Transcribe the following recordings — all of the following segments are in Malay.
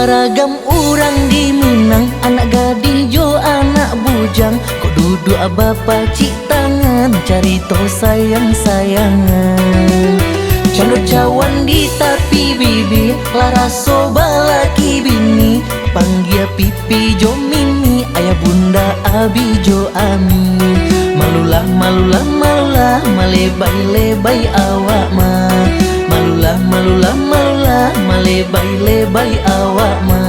Baragam orang di Minang, anak gadis jo anak bujang. Kok duduk bapa cik tangan, cari to sayang-sayangan. Candot cawan di tapi bibi, laraso balaki bini. Panggil pipi jo mimi, ayah bunda abi jo ami. Malulah, malulah, malulah, malebay-lebay awak ma. Malulah, malulah, malulah, malebay-lebay awak ma.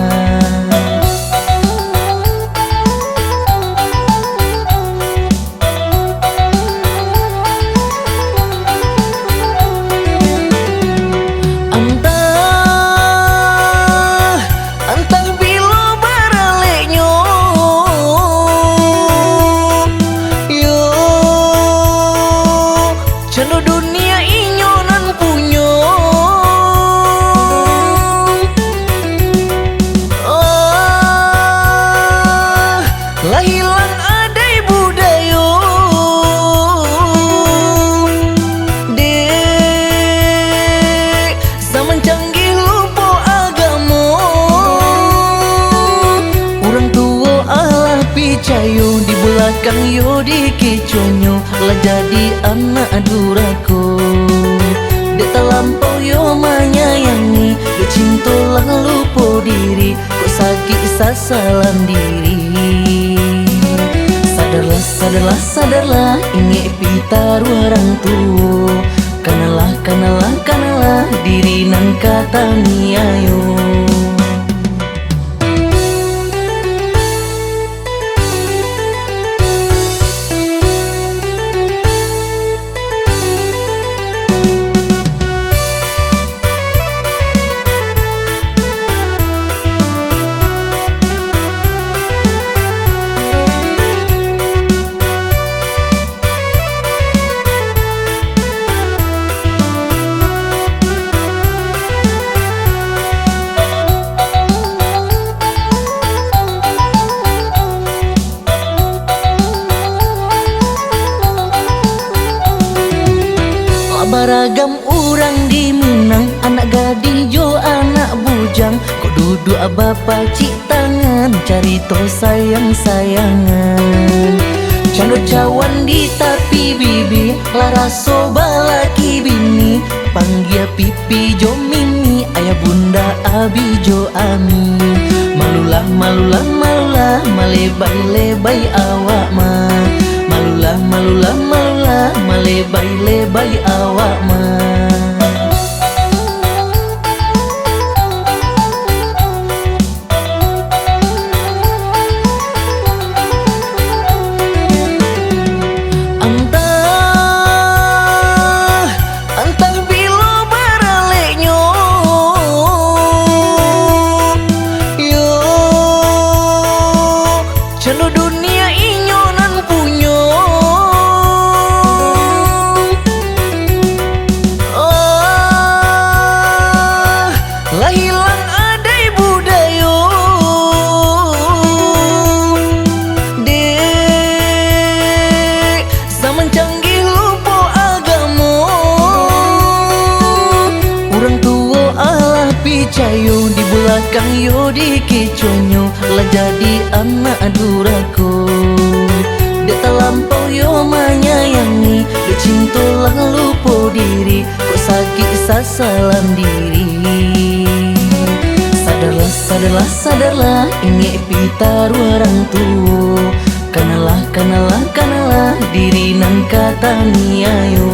Cano dunia inyonan punyo, lah hilang adai budayo. Dek, zaman canggih lupa agamo. Orang tua Allah picayo, di belakang yo dikiconyo. Lah jadi anak durako, dek terlampau yo menyayangi. Dek cinta lah lupa diri, kok sakit sasalan diri. Sadarlah, sadarlah, sadarlah, ini pitar orang tua. Kanalah, kanalah, kanalah, diri nan kata ni ayo. Baragam orang di Minang, anak gadis jo anak bujang. Kok duduk bapa cik tangan, cari to sayang-sayangan. Candot cawan di tapi bibi, laraso balaki bini. Panggil pipi jo mimi, ayah bunda abi jo ami. Malulah, malulah, malulah, malebay-lebay awak ma. Malulah, malulah, malulah, malebay-lebay awak ma. Entah bila beraliknya, yo cano dunia inyonan punyo. Lah hilang adai budayo. Dek, zaman canggih lupa agamo. Orang tua Allah picayo, di belakang yo dikiconyo. Lah jadi anak durako, dek terlampau yo menyayangi. Dek cinta lah lupa diri, kok sakit sasalan diri. Sadarlah, sadarlah, sadarlah, ini pitar orang tua. Kanalah, kanalah, kanalah, diri nan kata ni ayo.